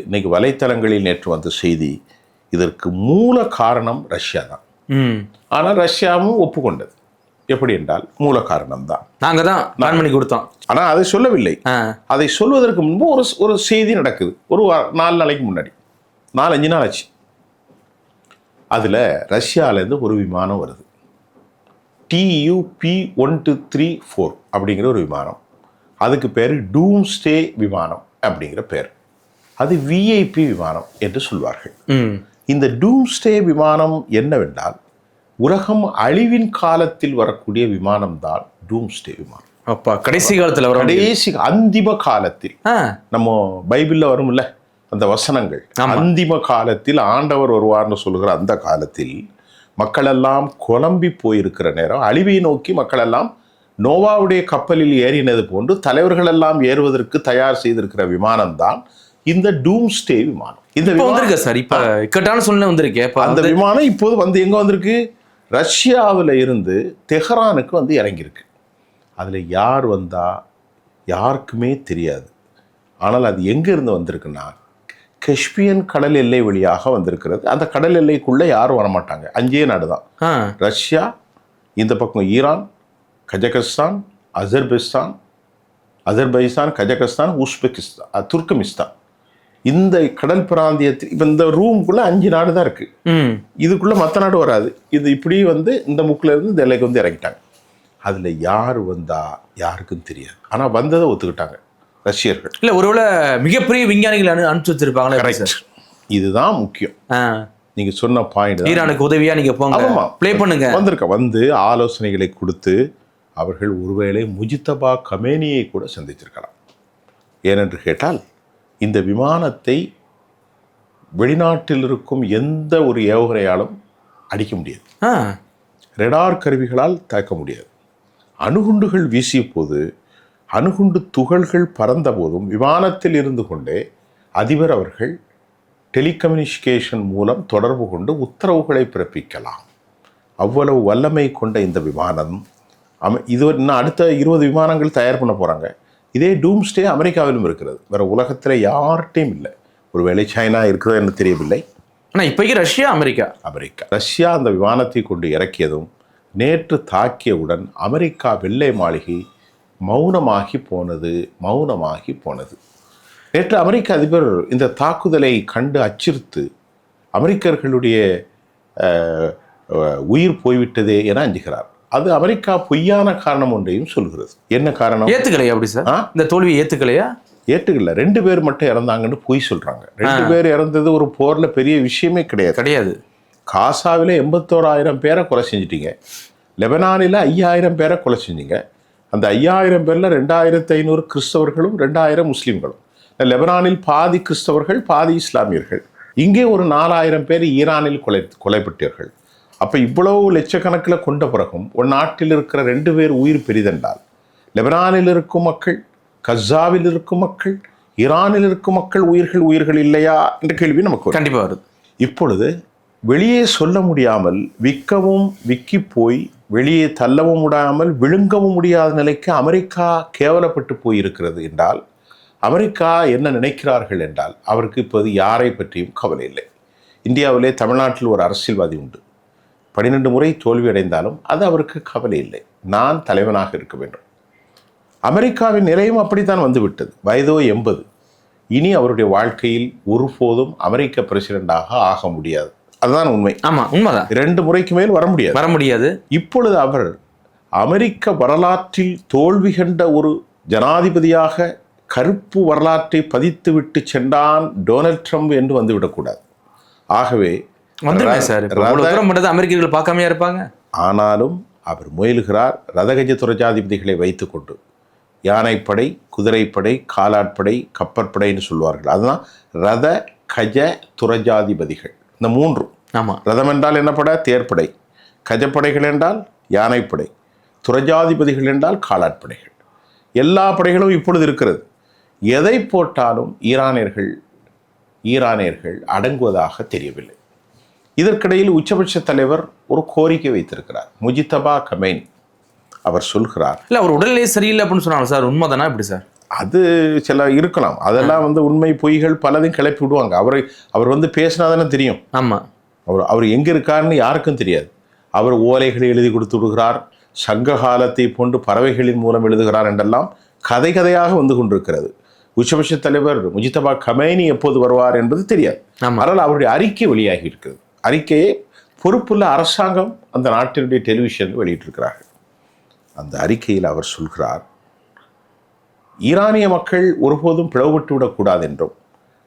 இன்னைக்கு வலைத்தளங்களில் நேற்று வந்த செய்தி, இதற்கு மூல காரணம் ரஷ்யா தான். ஆனால் ரஷ்யாவும் ஒப்புக்கொண்டது. எப்படி என்றால் மூல காரணம் தான், நாங்க தான் பிளான் பண்ணி கொடுத்தோம். ஆனால் அதை சொல்லவில்லை. அதை சொல்வதற்கு முன்பு ஒரு செய்தி நடக்குது. ஒரு 4 நாளைக்கு முன்னாடி, 4-5 நாள் ஆச்சு. அதில் ரஷ்யாவிலேருந்து ஒரு விமானம் வருது, TUP-1234 அப்படிங்கிற ஒரு விமானம். அதுக்கு பேர் டூம்ஸ்டே விமானம் அப்படிங்கிற பேர். அது விஐபி விமானம் என்று சொல்வார்கள். இந்த டூம்ஸ்டே விமானம் என்னவென்றால், உலகம் அழிவின் காலத்தில் வரக்கூடிய விமானம் தான் டூம்ஸ்டே விமானம். அப்பா, கடைசி காலத்தில் கடைசி அந்திம காலத்தில், நம்ம பைபிளில் வரும்ல அந்த வசனங்கள், அந்திம காலத்தில் ஆண்டவர் வருவார்னு சொல்கிற அந்த காலத்தில் மக்களெல்லாம் குழம்பி போயிருக்கிற நேரம், அழிவை நோக்கி மக்களெல்லாம் நோவாவுடைய கப்பலில் ஏறினது போன்று தலைவர்கள் எல்லாம் ஏறுவதற்கு தயார் செய்திருக்கிற விமானம் தான் இந்த டூம்ஸ்டே விமானம். இந்த வந்திருக்கு சார், இப்ப இக்கட்டான சூழ்நிலை வந்திருக்கு. அந்த விமானம் இப்போது எங்க வந்திருக்கு? ரஷ்யாவில் இருந்து தெஹ்ரானுக்கு இறங்கியிருக்கு. அதில் யார் வந்தா யாருக்குமே தெரியாது. ஆனால் அது எங்கிருந்து வந்திருக்குன்னா, கஸ்பியன் கடல் எல்லை வழியாக வந்திருக்கிறது. அந்த கடல் எல்லைக்குள்ளே யாரும் வரமாட்டாங்க. 5 நாடு தான், ரஷ்யா, இந்த பக்கம் Iran, Kazakhstan, Azerbaijan, Kazakhstan, Uzbekistan, Turkmenistan. இந்த கடல் பிராந்தியத்தில் இப்போ இந்த ரூமுக்குள்ளே 5 நாடு தான் இருக்குது. இதுக்குள்ளே மற்ற நாடு வராது. இது இப்படி இந்த முக்கில் இருந்து இந்த எல்லைக்கு இறங்கிட்டாங்க. அதில் யார் வந்தா யாருக்கும் தெரியாது. ஆனால் வந்ததை ஒத்துக்கிட்டாங்க ரஷ்யர்கள். இல்லை, ஒருவேளை மிகப்பெரிய விஞ்ஞானிகள் அனுப்பிச்சு வச்சிருப்பாங்களே. இதுதான் முக்கியம். நீங்க சொன்ன பாயிண்ட், ஈரானுக்கு உதவியா நீங்க போங்க, ப்ளே பண்ணுங்க, வந்து ஆலோசனைகளை கொடுத்து அவர்கள் ஒருவேளை முஜித்தபா கமேனியை கூட சந்திச்சிருக்கலாம். ஏனென்று கேட்டால், இந்த விமானத்தை வெளிநாட்டில் இருக்கும் எந்த ஒரு ஏவுகணையாலும் அடிக்க முடியாது, ரெடார் கருவிகளால் தாக்க முடியாது. அணுகுண்டுகள் வீசிய போது, அணுகுண்டு துகள்கள் பறந்த போதும் விமானத்தில் இருந்து கொண்டே அதிபர் அவர்கள் டெலிகம்யூனிகேஷன் மூலம் தொடர்பு கொண்டு உத்தரவுகளை பிறப்பிக்கலாம். அவ்வளவு வல்லமை கொண்ட இந்த விமானம் இது இன்னும் அடுத்த 20 விமானங்கள் தயார் பண்ண போகிறாங்க. இதே டூம்ஸ்டே அமெரிக்காவிலும் இருக்கிறது. வேறு உலகத்தில் யார்கிட்டையும் இல்லை. ஒருவேளை சைனா இருக்கிறது என்று தெரியவில்லை. ஆனால் இப்போக்கி ரஷ்யா அந்த விமானத்தை கொண்டு இறக்கியதும் நேற்று தாக்கியவுடன் அமெரிக்கா வெள்ளை மாளிகை மௌனமாகி போனது. நேற்று அமெரிக்க அதிபர் இந்த தாக்குதலை கண்டு அச்சுறுத்து அமெரிக்கர்களுடைய உயிர் போய்விட்டதே என அஞ்சுகிறார். அது அமெரிக்கா பொய்யான காரணம் ஒன்றையும் சொல்கிறது. என்ன காரணம்? ஏத்துக்கலையா? அப்படி சார், இந்த தோல்வியை ஏத்துக்கலையா? ஏற்றுக்கல. 2 பேர் மட்டும் இறந்தாங்கன்னு பொய் சொல்றாங்க. 2 பேர் இறந்தது ஒரு போர்ல பெரிய விஷயமே கிடையாது. காசாவில் 81,000 பேரை கொலை செஞ்சிட்டீங்க. லெபனானில் 5,000 பேரை கொலை செஞ்சீங்க. அந்த 5,000 பேரில் 2,500 கிறிஸ்தவர்களும் 2,000 முஸ்லீம்களும். லெபனானில் பாதி கிறிஸ்தவர்கள், பாதி இஸ்லாமியர்கள். இங்கே ஒரு 4,000 பேர் ஈரானில் கொலைப்பட்டீர்கள். அப்போ இவ்வளவு லட்சக்கணக்கில் கொண்ட பிறகும் ஒரு நாட்டில் இருக்கிற 2 பேர் உயிர் பெரிதென்றால், லெபனானில் இருக்கும் மக்கள், கஸாவில் இருக்கும் மக்கள், ஈரானில் இருக்கும் மக்கள் உயிர்கள் இல்லையா என்ற கேள்வி நமக்கு கண்டிப்பாக வருது. இப்பொழுது வெளியே சொல்ல முடியாமல் விக்கி போய் வெளியே தள்ளவும் முடியாமல் விழுங்கவும் முடியாத நிலைக்கு அமெரிக்கா கேவலப்பட்டு போயிருக்கிறது என்றால், அமெரிக்கா என்ன நினைக்கிறார்கள் என்றால், அவருக்கு இப்போது யாரை பற்றியும் கவலை இல்லை. இந்தியாவிலே தமிழ்நாட்டில் ஒரு அரசியல்வாதி உண்டு. 12 முறை தோல்வி அடைந்தாலும் அது அவருக்கு கவலை இல்லை. நான் தலைவனாக இருக்க வேண்டும். அமெரிக்காவின் நிலையும் அப்படித்தான் வந்துவிட்டது. வயதோ 80. இனி அவருடைய வாழ்க்கையில் ஒருபோதும் அமெரிக்க பிரசிடெண்டாக ஆக முடியாது. அதுதான் உண்மை. ஆமாம், உண்மைதான். 2 முறைக்கு மேல் வர முடியாது. இப்பொழுது அவர் அமெரிக்க வரலாற்றில் தோல்வி கண்ட ஒரு ஜனாதிபதியாக கருப்பு வரலாற்றை பதித்து விட்டு சென்றான் டொனால்ட் ட்ரம்ப் என்று வந்துவிடக்கூடாது. ஆகவே அமெரிக்கர்கள் பார்க்காமையா இருப்பாங்க. ஆனாலும் அவர் முயலுகிறார். ரதகஜ துரஜாதிபதிகளை வைத்துக்கொண்டு, யானைப்படை, குதிரைப்படை, காலாட்படை, கப்பற்படைன்னு சொல்வார்கள். அதுதான் ரத கஜ துரஜாதிபதிகள். இந்த 3. ஆமாம். ரதம் என்றால் என்ன படை? தேர்ப்படை. கஜப்படைகள் என்றால் யானைப்படை. துரஜாதிபதிகள் என்றால் காலாட்படைகள். எல்லா படைகளும் இப்பொழுது இருக்கிறது. எதை போட்டாலும் ஈரானியர்கள் அடங்குவதாக தெரியவில்லை. இதற்கிடையில் உச்சபட்ச தலைவர் ஒரு கோரிக்கை வைத்திருக்கிறார். முஜித்தபா கமேனி அவர் சொல்கிறார், இல்லை அவர் உடல்நிலை சரியில்லை அப்படின்னு சொன்னாங்க சார், உண்மைதானா எப்படி சார்? அது சில இருக்கலாம், அதெல்லாம் உண்மை பொய்கள் பலதையும் கிளப்பி விடுவாங்க. அவர் பேசினாதானே தெரியும். ஆமாம், அவர் எங்கே இருக்காருன்னு யாருக்கும் தெரியாது. அவர் ஓலைகளை எழுதி கொடுத்து விடுகிறார், சங்க காலத்தை போன்று பறவைகளின் மூலம் எழுதுகிறார் என்றெல்லாம் கதை கதையாக வந்து கொண்டிருக்கிறது. உச்சபட்ச தலைவர் முஜித்தபா கமேனி எப்போது வருவார் என்பது தெரியாது. ஆனால் அவருடைய அறிக்கை வெளியாகி இருக்கிறது. அறிக்கையை பொறுப்புள்ள அரசாங்கம் அந்த நாட்டினுடைய டெலிவிஷன் வெளியிட்டிருக்கிறார்கள். அந்த அறிக்கையில் அவர் சொல்கிறார், ஈரானிய மக்கள் ஒருபோதும் பிளவுபட்டு விடக்கூடாது என்றும்,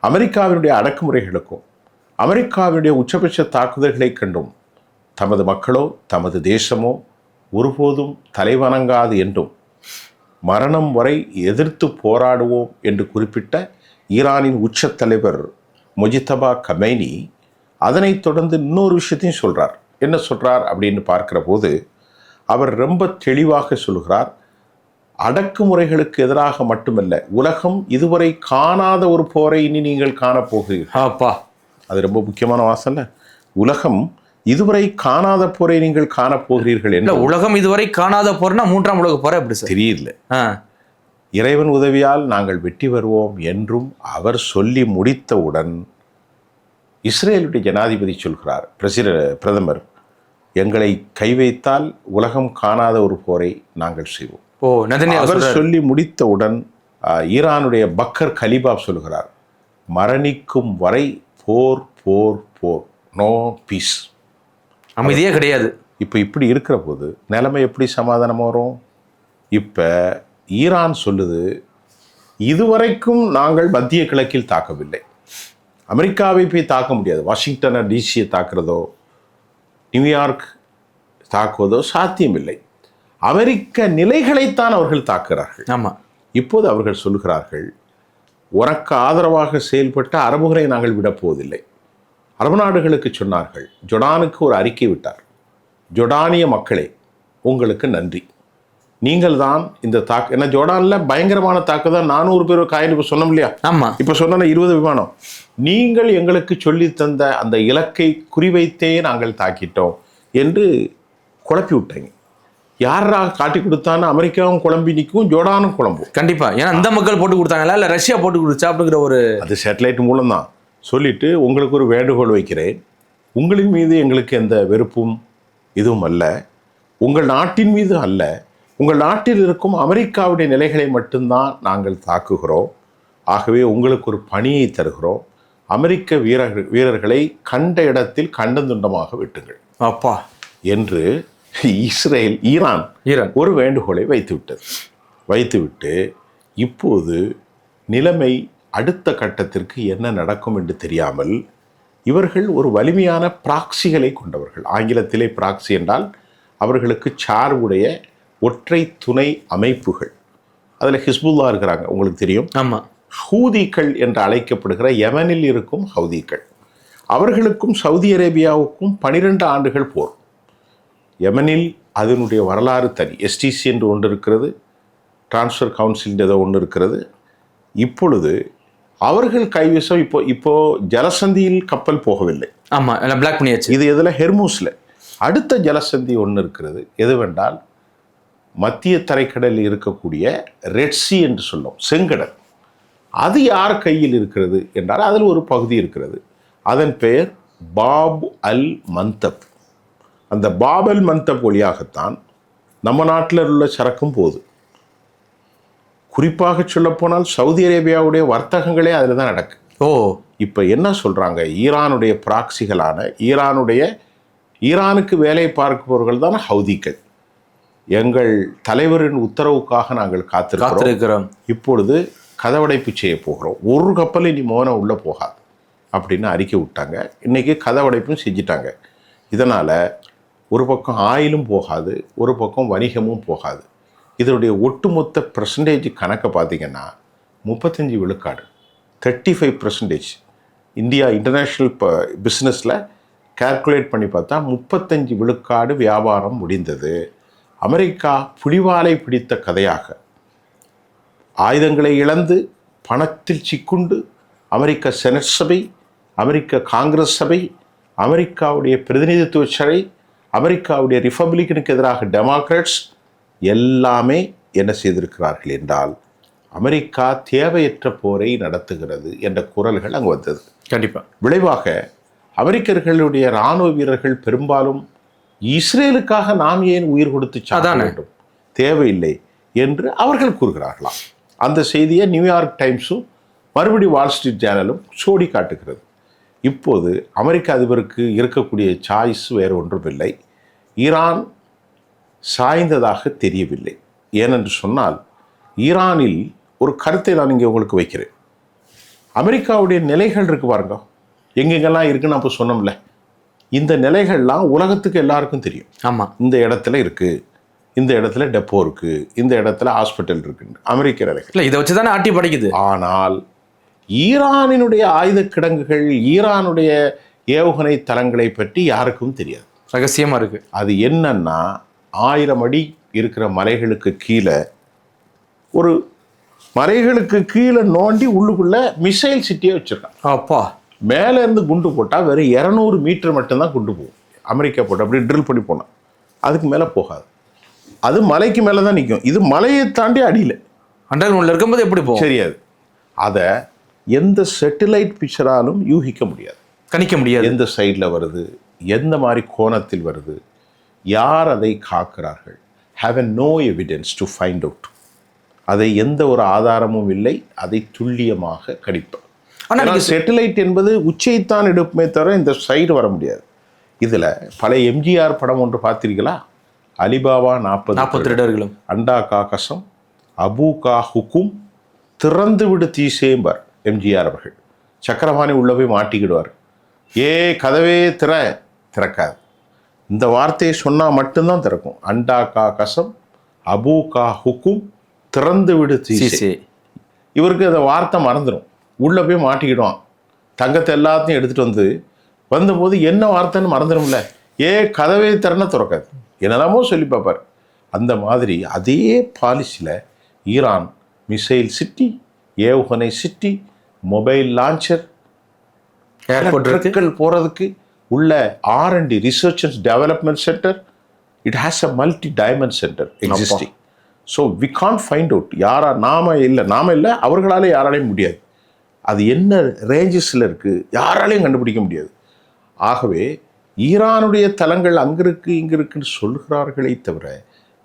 அமெரிக்காவினுடைய அடக்குமுறைகளுக்கும் அமெரிக்காவினுடைய உச்சபட்ச தாக்குதல்களை கண்டும் தமது மக்களோ தமது தேசமோ ஒருபோதும் தலைவணங்காது என்றும், மரணம் வரை எதிர்த்து போராடுவோம் என்று குறிப்பிட்ட ஈரானின் உச்ச தலைவர் முஜித்தபா கமேனி அதனைத் தொடர்ந்து இன்னொரு விஷயத்தையும் சொல்கிறார். என்ன சொல்கிறார் அப்படின்னு பார்க்கிற போது அவர் ரொம்ப தெளிவாக சொல்கிறார், அடக்குமுறைகளுக்கு எதிராக மட்டுமல்ல, உலகம் இதுவரை காணாத ஒரு போரை இனி நீங்கள் காணப்போகிறீர்கள். அது ரொம்ப முக்கியமான வாசல்ல. உலகம் இதுவரை காணாத போரை நீங்கள் காணப்போகிறீர்கள் என்று. உலகம் இதுவரை காணாத போர்னா 3ஆம் உலக போரை எப்படி தெரியல. இறைவன் உதவியால் நாங்கள் வெற்றி வருவோம் என்றும் அவர் சொல்லி முடித்தவுடன் இஸ்ரேலுடைய ஜனாதிபதி சொல்கிறார், பிரதமர், எங்களை கை வைத்தால் உலகம் காணாத ஒரு போரை நாங்கள் செய்வோம். அவர் சொல்லி முடித்தவுடன் ஈரானுடைய பக்கர் கலிபாப் சொல்கிறார், மரணிக்கும் வரை போர் போர் போர், நோ பீஸ், அமைதியே கிடையாது. இப்போ இப்படி இருக்கிற போது நிலைமை எப்படி சமாதானம் வரும்? இப்போ ஈரான் சொல்லுது, இதுவரைக்கும் நாங்கள் மத்திய கிழக்கில் தாக்கவில்லை, அமெரிக்காவை போய் தாக்க முடியாது, வாஷிங்டனை டிசியை தாக்குறதோ நியூயார்க் தாக்குவதோ சாத்தியமில்லை, அமெரிக்க நிலைகளைத்தான் அவர்கள் தாக்குகிறார்கள். ஆமாம், இப்போது அவர்கள் சொல்கிறார்கள், உனக்கு ஆதரவாக செயல்பட்ட அரபுகளை நாங்கள் விடப்போவதில்லை. அரபு நாடுகளுக்கு சொன்னார்கள், ஜொர்டானுக்கு ஒரு அறிக்கை விட்டார், ஜொர்டானிய மக்களே உங்களுக்கு நன்றி, நீங்கள் தான் இந்த ஏன்னா ஜோர்டானில் பயங்கரமான தாக்குதல், 400 பேர் காயில் இப்போ சொன்னோம் இல்லையா? ஆமாம், இப்போ சொன்ன 20 விமானம், நீங்கள் எங்களுக்கு சொல்லி தந்த அந்த இலக்கை குறிவைத்தே நாங்கள் தாக்கிட்டோம் என்று குழப்பி விட்டாங்க. யாரா காட்டி கொடுத்தான்னு அமெரிக்காவும் குழம்பி நிற்கும், ஜோர்டானும் குழம்பும். கண்டிப்பாக. ஏன்னா அந்த மக்கள் போட்டு கொடுத்தாங்களா இல்லை ரஷ்யா போட்டு கொடுத்தா அப்படிங்கிற ஒரு, அது சேட்டலைட் மூலம் தான் சொல்லிட்டு, உங்களுக்கு ஒரு வேண்டுகோள் வைக்கிறேன், உங்களின் மீது எங்களுக்கு எந்த வெறுப்பும் இதுவும் அல்ல, உங்கள் நாட்டின் மீது அல்ல, உங்கள் நாட்டில் இருக்கும் அமெரிக்காவுடைய நிலைகளை மட்டும்தான் நாங்கள் தாக்குகிறோம். ஆகவே உங்களுக்கு ஒரு பணியை தருகிறோம், அமெரிக்க வீரர்களை கண்ட இடத்தில் கண்டந்துண்டமாக வெட்டுங்கள் அப்பா என்று ஈரான் ஒரு வேண்டுகோளை வைத்துவிட்டு இப்போது நிலைமை அடுத்த கட்டத்திற்கு என்ன நடக்கும் என்று தெரியாமல், இவர்கள் ஒரு வலிமையான ப்ராக்சிகளை கொண்டவர்கள். ஆங்கிலத்திலே ப்ராக்சி என்றால் அவர்களுக்கு சார்புடைய ஒற்றை துணை அமைப்புகள். அதில் ஹிஸ்புல்லா இருக்கிறாங்க, உங்களுக்கு தெரியும். ஆமாம். ஹூதிகள் என்று அழைக்கப்படுகிற யமனில் இருக்கும் ஹவுதிகள், அவர்களுக்கும் சவுதி அரேபியாவுக்கும் 12 ஆண்டுகள் போர். யமனில் அதனுடைய வரலாறு தனி. எஸ்டிசி என்று ஒன்று இருக்கிறது, டிரான்ஸ்ஃபர் கவுன்சில் ஏதோ ஒன்று இருக்கிறது. இப்பொழுது அவர்கள் கைவசம் இப்போ ஜலசந்தியில் கப்பல் போகவில்லை. ஆமாம், பிளாக் பண்ணியாச்சு. இது எதில்? ஹெர்மூஸில். அடுத்த ஜலசந்தி ஒன்று இருக்கிறது, எதுவென்றால் மத்திய தரைக்கடலில் இருக்கக்கூடிய ரெட்சி என்று சொல்லும் செங்கடல். அது யார் கையில் இருக்கிறது என்றால் அதில் ஒரு பகுதி இருக்கிறது, அதன் பெயர் பாப் அல் மந்தப். அந்த பாப் அல் மந்தப் வழியாகத்தான் நம்ம நாட்டில் உள்ள சரக்கும் போகுது. குறிப்பாக சொல்லப்போனால் சவுதி அரேபியாவுடைய வர்த்தகங்களே அதில் தான் நடக்கு. இப்போ என்ன சொல்கிறாங்க, ஈரானுடைய ப்ராக்சிகளான ஈரானுக்கு வேலை பார்ப்பவர்கள் தான் ஹவுதிகள். எங்கள் தலைவரின் உத்தரவுக்காக நாங்கள் காத்திருக்கிறோம், இப்பொழுது கதவடைப்பு செய்ய போகிறோம், ஒரு கப்பல் இனி மோனம் உள்ளே போகாது அப்படின்னு அறிக்கை விட்டாங்க. இன்றைக்கி கதவடைப்பும் செஞ்சிட்டாங்க. இதனால் ஒரு பக்கம் ஆயிலும் போகாது, ஒரு பக்கம் வணிகமும் போகாது. இதனுடைய ஒட்டுமொத்த பெர்சன்டேஜ் கணக்கை பார்த்திங்கன்னா 35 விழுக்காடு, 35%. இந்தியா இன்டர்நேஷ்னல் பிஸ்னஸில் கால்குலேட் பண்ணி பார்த்தா 35 விழுக்காடு வியாபாரம் முடிந்தது. அமெரிக்கா புலிவாலை பிடித்த கதையாக ஆயுதங்களை இழந்து பணத்தில் சிக்குண்டு அமெரிக்க செனட் சபை, அமெரிக்க காங்கிரஸ் சபை, அமெரிக்காவுடைய பிரதிநிதித்துவ சபை, அமெரிக்காவுடைய ரிப்பப்ளிக்கனுக்கு எதிராக டெமோக்ராட்ஸ் எல்லாமே என்ன செய்திருக்கிறார்கள் என்றால் அமெரிக்கா தேவையற்ற போரை நடத்துகிறது என்ற குரல்கள் அங்கு வந்தது. கண்டிப்பாக. விளைவாக அமெரிக்கர்களுடைய இராணுவ வீரர்கள் பெரும்பாலும் இஸ்ரேலுக்காக நாம் ஏன் உயிர் கொடுத்து சாக வேண்டும், தேவையில்லை என்று அவர்கள் கூறுகிறார்களாம். அந்த செய்தியை நியூயார்க் டைம்ஸும் மறுபடி வால் ஸ்ட்ரீட் ஜேர்னலும் சோடி காட்டுகிறது. இப்போது அமெரிக்க அதிபருக்கு இருக்கக்கூடிய சாய்ஸ் வேறு ஒன்றுமில்லை, ஈரான் சாய்ந்ததாக தெரியவில்லை. ஏனென்று சொன்னால் ஈரானில் ஒரு கருத்தை நான் இங்கே உங்களுக்கு வைக்கிறேன். அமெரிக்காவுடைய நிலைகள் இருக்கு பாருங்க, எங்கெங்கெல்லாம் இருக்குன்னு அப்போ சொன்னோம்ல, இந்த நிலைகள்லாம் உலகத்துக்கு எல்லாருக்கும் தெரியும். ஆமாம், இந்த இடத்துல இருக்குது, இந்த இடத்துல டெப்போ இருக்குது, இந்த இடத்துல ஹாஸ்பிட்டல் இருக்குன்னு அமெரிக்க நிலைகள். இல்லை, இதை வச்சு தானே ஆட்டி படைக்குது. ஆனால் ஈரானினுடைய ஆயுத கிடங்குகள், ஈரானுடைய ஏவுகணை தளங்களை பற்றி யாருக்கும் தெரியாது, ரகசியமாக இருக்குது. அது என்னன்னா 1000 அடி இருக்கிற மலைகளுக்கு கீழே ஒரு மலைகளுக்கு கீழே நோண்டி உள்ளுக்குள்ள மிசைல் சிட்டியை வச்சிருக்கான். அப்பா, மேலே இருந்து குண்டு போட்டால் வெறும் 200 மீட்டர் மட்டும்தான் குண்டு போகும். அமெரிக்கா போட்டு அப்படி ட்ரில் பண்ணி போனால் அதுக்கு மேலே போகாது. அது மலைக்கு மேலே தான் நிற்கும். இது மலையை தாண்டி அடியில் அண்டர் கிரவுண்டில் இருக்கும்போது எப்படி போகும் தெரியாது. அதை எந்த சேட்டலைட் பிக்சராலும் யூகிக்க முடியாது, கணிக்க முடியாது. எந்த சைடில் வருது, எந்த மாதிரி கோணத்தில் வருது, யார் அதை காக்கிறார்கள், have no evidence to find out. அதை எந்த ஒரு ஆதாரமும் இல்லை, அதை துல்லியமாக கணிப்போம். ஆனால் சேட்டலைட் என்பது உச்சைத்தான் எடுப்புமே தவிர இந்த சைடு வர முடியாது. இதில் பல எம்ஜிஆர் படம் ஒன்று பார்த்தீர்களா? அலிபாபா 40 திருடர்களும், அண்டா கா கசம், அபு கா ஹுக்கும், திறந்து விடு தீசேம்பர் எம்ஜிஆர் அவர்கள். சக்கரபாணி உள்ள போய் மாட்டிக்கிடுவார். ஏ கதவே திறக்காது. இந்த வார்த்தையை சொன்னால் மட்டும்தான் திறக்கும். அண்டா கா கசம், அபு கா ஹுக்கும், திறந்து விடு தீசே. இவருக்கு அந்த வார்த்தை மறந்துடும், உள்ளே போய் மாட்டிக்கிடுவான். தங்கத்தை எல்லாத்தையும் எடுத்துகிட்டு வந்தபோது என்ன வார்த்தைன்னு மறந்துடும்ல, ஏ கதவே திறக்காது, என்னெல்லாமோ சொல்லி பார்ப்பார். அந்த மாதிரி அதே பாலிசியில் ஈரான் மிசைல் சிட்டி, ஏவுகணை சிட்டி, மொபைல் லான்ச்சர், ஏர்போர்ட்டுகள் போகிறதுக்கு உள்ள R&D research and development centre, it has a multi diamond centre existing. So we can't find out. நாம இல்லை, அவர்களாலே யாராலையும் முடியாது. அது என்ன ரேஞ்சஸில் இருக்குது யாராலையும் கண்டுபிடிக்க முடியாது. ஆகவே ஈரானுடைய தளங்கள் அங்கே இருக்குது இங்கே இருக்குன்னு சொல்கிறார்களே தவிர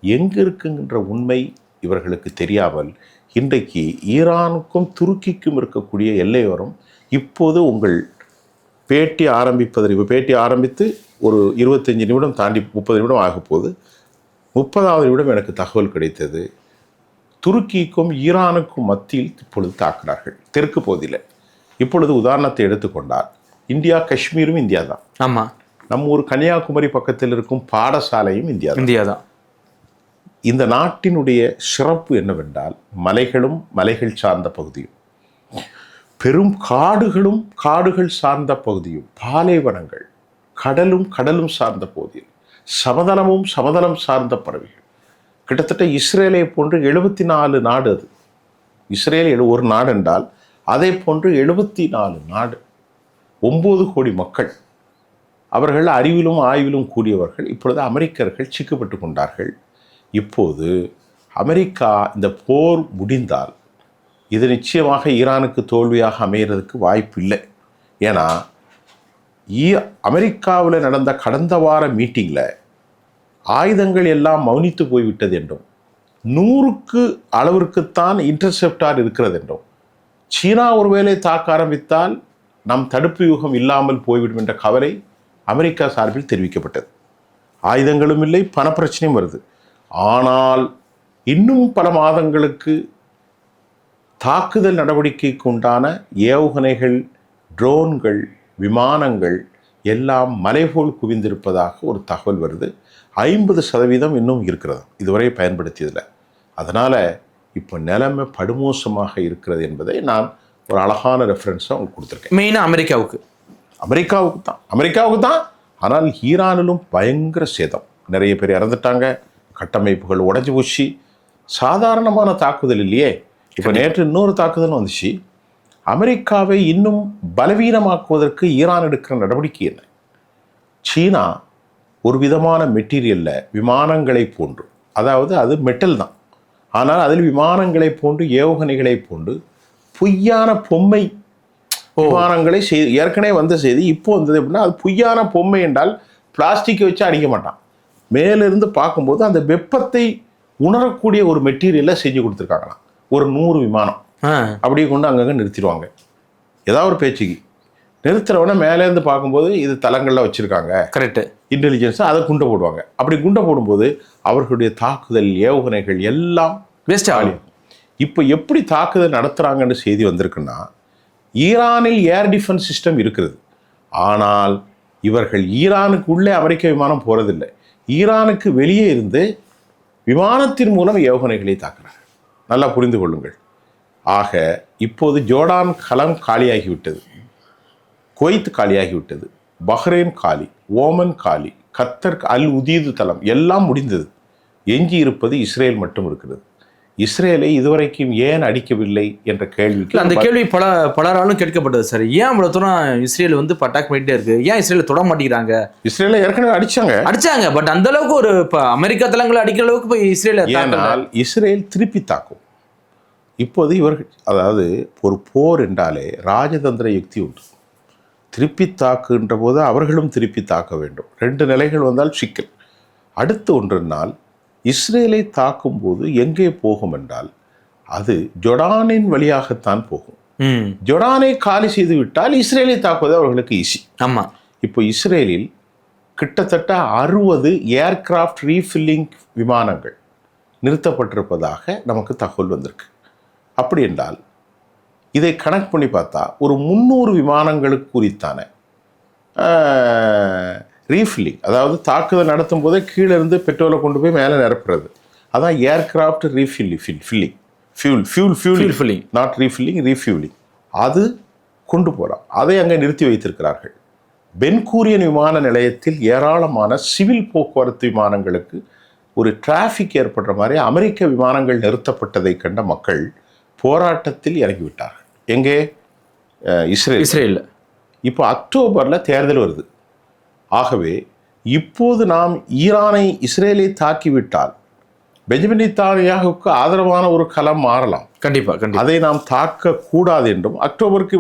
எங்கே இருக்குங்கிற உண்மை இவர்களுக்கு தெரியாமல் இன்றைக்கு ஈரானுக்கும் துருக்கிக்கும் இருக்கக்கூடிய எல்லையோரம் இப்போது உங்கள் பேட்டி ஆரம்பித்து ஒரு 25 நிமிடம் தாண்டி 30 நிமிடம் ஆகப்போகுது. 30வது நிமிடம் எனக்கு தகவல் கிடைத்தது, துருக்கிக்கும் ஈரானுக்கும் மத்தியில் இப்பொழுது தாக்குறார்கள் தெற்கு பகுதியில். இப்பொழுது உதாரணத்தை எடுத்துக்கொண்டால் இந்தியா காஷ்மீரும் இந்தியா தான். ஆமாம், நம்ம ஒரு கன்னியாகுமரி பக்கத்தில் இருக்கும் பாடசாலையும் இந்தியா தான். இந்த நாட்டினுடைய சிறப்பு என்னவென்றால் மலைகளும் மலைகள் சார்ந்த பகுதியும், பெரும் காடுகளும் காடுகள் சார்ந்த பகுதியும், பாலைவனங்கள், கடலும் சார்ந்த பகுதியில், சமதளம் சார்ந்த பறவைகள். கிட்டத்தட்ட இஸ்ரேலை போன்று 74 நாடு. அது இஸ்ரேல் ஒரு நாடு என்றால் அதை போன்று 74 நாடு, 9 கோடி மக்கள். அவர்கள் அறிவிலும் ஆய்விலும் கூடியவர்கள். இப்பொழுது அமெரிக்கர்கள் சிக்கப்பட்டு கொண்டார்கள். இப்போது அமெரிக்கா இந்த போர் முடிந்தால் இது நிச்சயமாக ஈரானுக்கு தோல்வியாக அமைகிறதுக்கு வாய்ப்பு இல்லை. ஏன்னா அமெரிக்காவில் நடந்த கடந்த வார மீட்டிங்கில் ஆயுதங்கள் எல்லாம் மௌனித்து போய்விட்டது என்றும் 100க்கு அளவிற்குத்தான் இன்டர்செப்டார் இருக்கிறது என்றும், சீனா ஒருவேளை தாக்க ஆரம்பித்தால் நம் தடுப்பு யூகம் இல்லாமல் போய்விடும் என்ற கவலை அமெரிக்கா சார்பில் தெரிவிக்கப்பட்டது. ஆயுதங்களும் இல்லை, பணப்பிரச்சனையும் வருது. ஆனால் இன்னும் பல மாதங்களுக்கு தாக்குதல் நடவடிக்கைக்கு உண்டான ஏவுகணைகள், ட்ரோன்கள், விமானங்கள் எல்லாம் மலைபோல் குவிந்திருப்பதாக ஒரு தகவல் வருது. 50% இன்னும் இருக்கிறது இதுவரை பயன்படுத்தியதில்லை. அதனால் இப்போ நிலைமை படுமோசமாக இருக்கிறது என்பதை நான் ஒரு அழகான ரெஃபரன்ஸாக உங்களுக்கு கொடுத்துருக்கேன். மெயினாக அமெரிக்காவுக்கு தான். ஆனால் ஈரானிலும் பயங்கர சேதம், நிறைய பேர் இறந்துட்டாங்க, கட்டமைப்புகள் உடைஞ்சு போச்சு. சாதாரணமான தாக்குதல் இல்லையே. இப்போ நேற்று இன்னொரு தாக்குதல் வந்துச்சு. அமெரிக்காவை இன்னும் பலவீனமாக்குவதற்கு ஈரான் எடுக்கிற நடவடிக்கை என்ன? சீனா ஒரு விதமான மெட்டீரியலில் விமானங்களை போன்று, அதாவது அது மெட்டல் தான், ஆனால் அதில் விமானங்களை போன்று ஏவுகணைகளை போன்று பொய்யான பொம்மை விமானங்களை ஏற்கனவே வந்த செய்தி இப்போ வந்தது அப்படின்னா, அது பொய்யான பொம்மை என்றால் பிளாஸ்டிக்கை வச்சு அடிக்க மாட்டான், மேலிருந்து பார்க்கும்போது அந்த வெப்பத்தை உணரக்கூடிய ஒரு மெட்டீரியலை செஞ்சு கொடுத்துருக்காங்களாம். ஒரு 100 விமானம் அப்படியே கொண்டு அங்கங்கே நிறுத்திடுவாங்க. ஏதாவது ஒரு பேச்சுக்கு நிறுத்துறவன மேலேருந்து பார்க்கும்போது இது தளங்களில் வச்சுருக்காங்க, கரெக்டு, இன்டெலிஜென்ஸாக அதை குண்டை போடுவாங்க. அப்படி குண்டை போடும்போது அவர்களுடைய தாக்குதல் ஏவுகணைகள் எல்லாம் வேஸ்ட் ஆகும். இப்போ எப்படி தாக்குதல் நடத்துகிறாங்கன்னு செய்தி வந்திருக்குன்னா, ஈரானில் ஏர் டிஃபென்ஸ் சிஸ்டம் இருக்கிறது, ஆனால் இவர்கள் ஈரானுக்கு உள்ளே அமெரிக்க விமானம் போகிறதில்லை, ஈரானுக்கு வெளியே இருந்து விமானத்தின் மூலம் ஏவுகணைகளை தாக்குறாங்க. நல்லா புரிந்து கொள்ளுங்கள். ஆக இப்போது ஜோர்டான் களம் காலியாகிவிட்டது, குவைத் காலியாகிவிட்டது, பஹ்ரைன் காலி, ஓமன் காலி, கத்தர், அல் உதீது தளம் எல்லாம் முடிந்தது. எஞ்சி இருப்பது இஸ்ரேல் மட்டும் இருக்கிறது. இஸ்ரேலை இதுவரைக்கும் ஏன் அடிக்கவில்லை என்ற கேள்விக்கு அந்த கேள்வி பலராலும் கேட்கப்பட்டது சார். ஏன் அவ்வளோ தூரம் இஸ்ரேல் வந்து அட்டாக் பண்ணிட்டே இருக்கு, ஏன் இஸ்ரேலை தொட மாட்டேங்கிறாங்க? இஸ்ரேலை ஏற்கனவே அடிச்சாங்க, பட் அந்த அளவுக்கு ஒரு அமெரிக்கா தளங்களை அடிக்கிற அளவுக்கு போய் இஸ்ரேல், ஏனால் இஸ்ரேல் திருப்பி தாக்கும். இப்போது இவர்கள், அதாவது ஒரு போர் என்றாலே ராஜதந்திர யுக்தி உண்டு. திருப்பி தாக்குகின்ற போது அவர்களும் திருப்பி தாக்க வேண்டும். 2 நிலைகள் வந்தால் சிக்கல். அடுத்து ஒன்றுனால் இஸ்ரேலை தாக்கும் போது எங்கே போகும் என்றால் அது ஜொர்டானின் வழியாகத்தான் போகும். ஜொர்டானை காலி செய்து விட்டால் இஸ்ரேலை தாக்குவது அவர்களுக்கு ஈஸி. ஆமாம். இப்போ இஸ்ரேலில் கிட்டத்தட்ட 60 ஏர்கிராஃப்ட் ரீஃபில்லிங் விமானங்கள் நிறுத்தப்பட்டிருப்பதாக நமக்கு தகவல் வந்திருக்கு. அப்படி என்றால் இதை கணக்கு பண்ணி பார்த்தா ஒரு 300 விமானங்களுக்கு குறித்தான ரீஃபில்லிங், அதாவது தாக்குதல் நடத்தும் போதே கீழே இருந்து பெட்ரோலை கொண்டு போய் மேலே நிரப்புறது, அதான் aircraft refilling, not refilling, refuelling, அது கொண்டு போகலாம். அதை அங்கே நிறுத்தி வைத்திருக்கிறார்கள். பென்கூரியன் விமான நிலையத்தில் ஏராளமான சிவில் போக்குவரத்து விமானங்களுக்கு ஒரு டிராஃபிக் ஏற்படுற மாதிரி அமெரிக்க விமானங்கள் நிறுத்தப்பட்டதை கண்ட மக்கள் போராட்டத்தில் இறங்கிவிட்டார்கள். எங்கே? இஸ்ரேலில். இப்போ அக்டோபரில் தேர்தல் வருது. ஆகவே இப்போது நாம் ஈரானை, இஸ்ரேலை தாக்கிவிட்டால் பெஞ்சமின் நெத்தன்யாகுவுக்கு ஆதரவான ஒரு களம் மாறலாம். கண்டிப்பாக அதை நாம் தாக்க கூடாது என்றும், அக்டோபருக்கு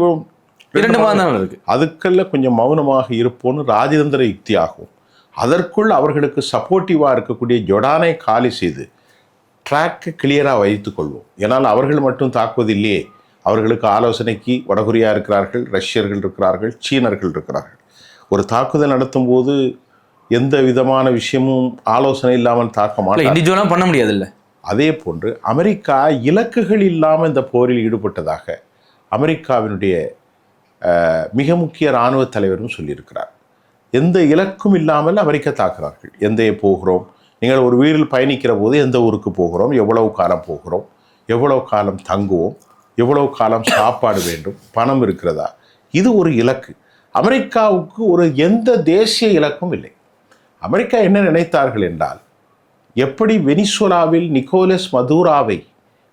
2 மாதம் இருக்கு, அதுக்கெல்லாம் கொஞ்சம் மௌனமாக இருப்போன்னு ராஜதந்திர யுக்தி ஆகும். அதற்குள் அவர்களுக்கு சப்போர்ட்டிவாக இருக்கக்கூடிய ஜொர்டானை காலி செய்து ட்ராக்கை கிளியராக வைத்துக் கொள்வோம். ஏன்னால் அவர்கள் மட்டும் தாக்குவது இல்லையே, அவர்களுக்கு ஆலோசனைக்கு வடகொரியா இருக்கிறார்கள், ரஷ்யர்கள் இருக்கிறார்கள், சீனர்கள் இருக்கிறார்கள். ஒரு தாக்குதல் நடத்தும் போது எந்த விதமான விஷயமும் ஆலோசனை இல்லாமல் தாக்க மாட்டாங்க, பண்ண முடியாது இல்லை. அதே போன்று அமெரிக்கா இலக்குகள் இல்லாமல் இந்த போரில் ஈடுபட்டதாக அமெரிக்காவினுடைய மிக முக்கிய இராணுவ தலைவரும் சொல்லியிருக்கிறார். எந்த இலக்கும் இல்லாமல் அமெரிக்கா தாக்குறார்கள். எந்த போகிறோம், நீங்கள் ஒரு வீரில் பயணிக்கிற போது எந்த ஊருக்கு போகிறோம், எவ்வளவு காலம் போகிறோம், எவ்வளவு காலம் தங்குவோம், எவ்வளவு காலம் சாப்பாடு வேண்டும், பணம் இருக்கிறதா, இது ஒரு இலக்கு. அமெரிக்காவுக்கு ஒரு எந்த தேசிய இலக்கும் இல்லை. அமெரிக்கா என்ன நினைத்தார்கள் என்றால், எப்படி வெனிசுலாவில் நிக்கோலஸ் மதுராவை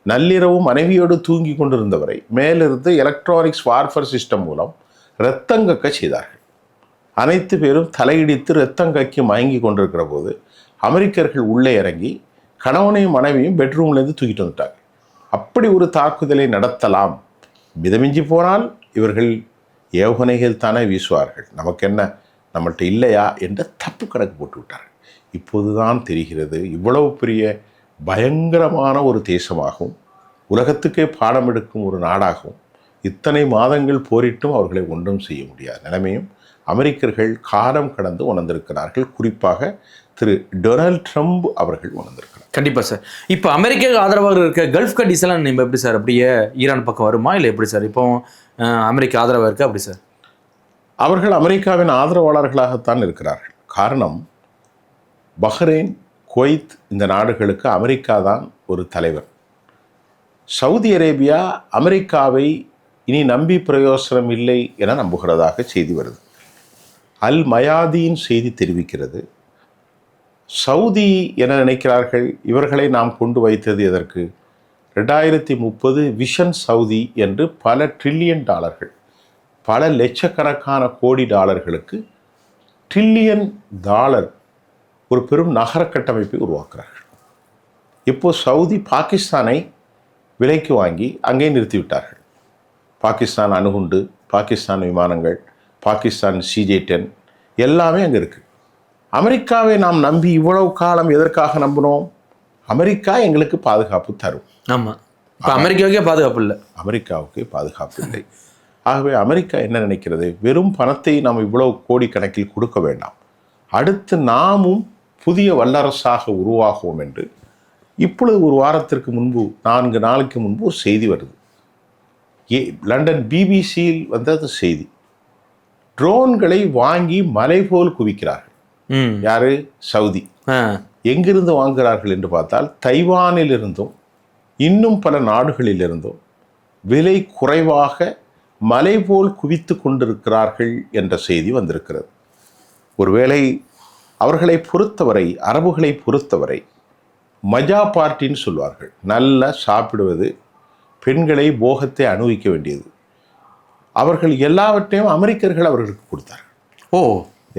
நள்ளிரவு மனைவியோடு தூங்கி கொண்டிருந்தவரை மேலிருந்து எலக்ட்ரானிக்ஸ் வார்ஃபேர் சிஸ்டம் மூலம் இரத்தங்கக்க செய்தார்கள். அனைத்து பேரும் தலையிடித்து இரத்தங்கக்கி மயங்கி கொண்டிருக்கிற போது அமெரிக்கர்கள் உள்ளே இறங்கி கணவனையும் மனைவியும் பெட்ரூம்லேருந்து தூக்கிட்டு வந்துட்டாங்க. அப்படி ஒரு தாக்குதலை நடத்தலாம். மிதமிஞ்சி போனால் இவர்கள் ஏவுகணைகள் தானே வீசுவார்கள், நமக்கு என்ன, நம்மள்கிட்ட இல்லையா என்ற தப்பு கணக்கு போட்டு விட்டார்கள். இப்போதுதான் தெரிகிறது இவ்வளவு பெரிய பயங்கரமான ஒரு தேசமாகவும் உலகத்துக்கே பாடம் எடுக்கும் ஒரு நாடாகவும் இத்தனை மாதங்கள் போரிட்டும் அவர்களை ஒன்றும் செய்ய முடியாத நிலைமையும் அமெரிக்கர்கள் காலம் கடந்து உணர்ந்திருக்கிறார்கள். குறிப்பாக திரு டொனால்ட் ட்ரம்ப் அவர்கள் உணர்ந்திருக்கிறார். கண்டிப்பாக சார். இப்போ அமெரிக்கா ஆதரவாக இருக்க கல்ஃப் கண்ட்ரீஸ் எல்லாம் நம்ம எப்படி சார், அப்படியே ஈரான் பக்கம் வருமா இல்லை எப்படி சார்? இப்போ அமெரிக்கா ஆதரவாக இருக்கா அப்படி சார்? அவர்கள் அமெரிக்காவின் ஆதரவாளர்களாகத்தான் இருக்கிறார்கள். காரணம், பஹ்ரைன், குவைத் இந்த நாடுகளுக்கு அமெரிக்கா தான் ஒரு தலைவர். சவுதி அரேபியா அமெரிக்காவை இனி நம்பி பிரயோசனம் இல்லை என நம்புகிறதாக செய்தி வருது. அல் மயாதீன் செய்தி தெரிவிக்கிறது. சவுதி என நினைக்கிறார்கள், இவர்களை நாம் கொண்டு வைத்தது எதற்கு? 2030 விஷன் சவுதி என்று பல ட்ரில்லியன் டாலர்கள், பல லட்சக்கணக்கான கோடி டாலர்களுக்கு $1 trillion ஒரு பெரும் நகர கட்டமைப்பை உருவாக்குறார்கள். இப்போ சவுதி பாகிஸ்தானை விலைக்கு வாங்கி அங்கே நிறுத்திவிட்டார்கள். பாகிஸ்தான் அணுகுண்டு, பாகிஸ்தான் விமானங்கள், பாகிஸ்தான் CJ-10 எல்லாமே அங்கே இருக்குது. அமெரிக்காவை நாம் நம்பி இவ்வளவு காலம் எதற்காக நம்பினோம்? அமெரிக்கா எங்களுக்கு பாதுகாப்பு தரும். ஆமாம், இப்போ அமெரிக்காவுக்கே பாதுகாப்பு இல்லை. அமெரிக்காவுக்கு பாதுகாப்பு இல்லை. ஆகவே அமெரிக்கா என்ன நினைக்கிறது? வெறும் பணத்தை நாம் இவ்வளவு கோடிக்கணக்கில் கொடுக்க வேண்டாம், அடுத்து நாமும் புதிய வல்லரசாக உருவாகுவோம் என்று இப்பொழுது ஒரு வாரத்திற்கு முன்பு 4 நாளைக்கு முன்பு ஒரு செய்தி வருது. லண்டன் பிபிசியில் வந்தது செய்தி. ட்ரோன்களை வாங்கி மலை போல் குவிக்கிறார்கள். யாரு? சவுதி. எங்கிருந்து வாங்குகிறார்கள் என்று பார்த்தால் தைவானிலிருந்தும் இன்னும் பல நாடுகளிலிருந்தும் விலை குறைவாக மலை போல் குவித்து கொண்டிருக்கிறார்கள் என்ற செய்தி வந்திருக்கிறது. ஒருவேளை அவர்களை பொறுத்தவரை, அரபுகளை பொறுத்தவரை மஜா பார்ட்டின்னு சொல்வார்கள். நல்லா சாப்பிடுவது, பெண்களை போகத்தை அனுபவிக்க வேண்டியது. அவர்கள் எல்லாவற்றையும் அமெரிக்கர்கள் அவர்களுக்கு கொடுத்தார்கள்.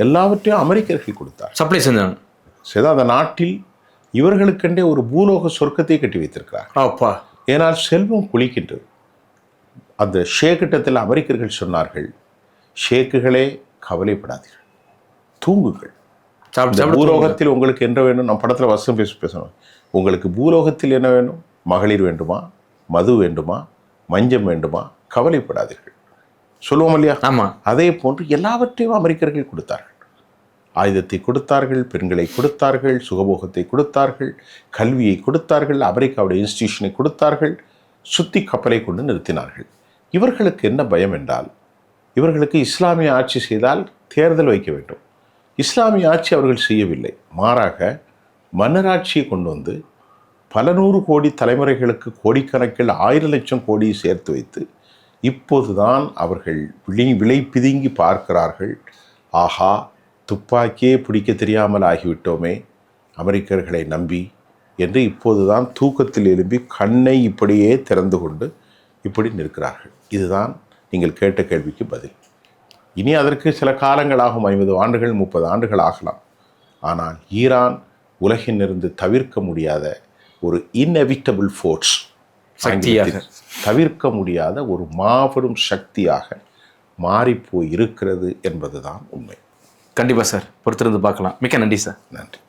எல்லாவற்றையும் அமெரிக்கர்கள் கொடுத்தார், சப்ளை செஞ்சாங்க. சரி, அந்த நாட்டில் இவர்களுக்கென்றே ஒரு பூலோக சொர்க்கத்தை கட்டி வைத்திருக்கிறார். ஏனால் செல்வம் குளிக்கின்றது. அந்த ஷேக்கிட்டத்தில் அமெரிக்கர்கள் சொன்னார்கள், ஷேக்குகளே கவலைப்படாதீர்கள், தூங்குங்கள். பூலோகத்தில் உங்களுக்கு என்ன வேணும்? நம்ம படத்தில் வசம் பேசணும். உங்களுக்கு பூலோகத்தில் என்ன வேணும்? மகளிர் வேண்டுமா, மது வேண்டுமா, மஞ்சம் வேண்டுமா? கவலைப்படாதீர்கள் சொல்லுவோம் இல்லையா? ஆமாம். அதே போன்று எல்லாவற்றையும் அமெரிக்கர்கள் கொடுத்தார்கள். ஆயுதத்தை கொடுத்தார்கள், பெண்களை கொடுத்தார்கள், சுகபோகத்தை கொடுத்தார்கள், கல்வியை கொடுத்தார்கள், அமெரிக்காவுடைய இன்ஸ்டிடியூஷனை கொடுத்தார்கள், சுத்தி கப்பலை கொண்டு நிறுத்தினார்கள். இவர்களுக்கு என்ன பயம் என்றால், இவர்களுக்கு இஸ்லாமிய ஆட்சி செய்தால் தேர்தல் வைக்க வேண்டும். இஸ்லாமிய ஆட்சி அவர்கள் செய்யவில்லை, மாறாக மன்னராட்சியை கொண்டு வந்து பல 100 கோடி தலைமுறைகளுக்கு கோடிக்கணக்கில் 1000 லட்சம் கோடியை சேர்த்து வைத்து இப்போதுதான் அவர்கள் விலை பிதுங்கி பார்க்கிறார்கள். ஆஹா, துப்பாக்கியே பிடிக்க தெரியாமல் ஆகிவிட்டோமே அமெரிக்கர்களை நம்பி என்று இப்போதுதான் தூக்கத்தில் எழும்பி கண்ணை இப்படியே திறந்து கொண்டு இப்படி நிற்கிறார்கள். இதுதான் நீங்கள் கேட்ட கேள்விக்கு பதில். இனி அதற்கு சில காலங்களாகும், 50 ஆண்டுகள் 30 ஆண்டுகள் ஆகலாம். ஆனால் ஈரான் உலகினிருந்து தவிர்க்க முடியாத ஒரு இன்எவிட்டபிள் ஃபோர்ஸ், தவிர்க்க முடியாத ஒரு மாபெரும் சக்தியாக மாறிப்போய் இருக்கிறது என்பதுதான் உண்மை. கண்டிப்பாக சார், பொறுத்திருந்து பார்க்கலாம். மிக்க நன்றி சார். நன்றி.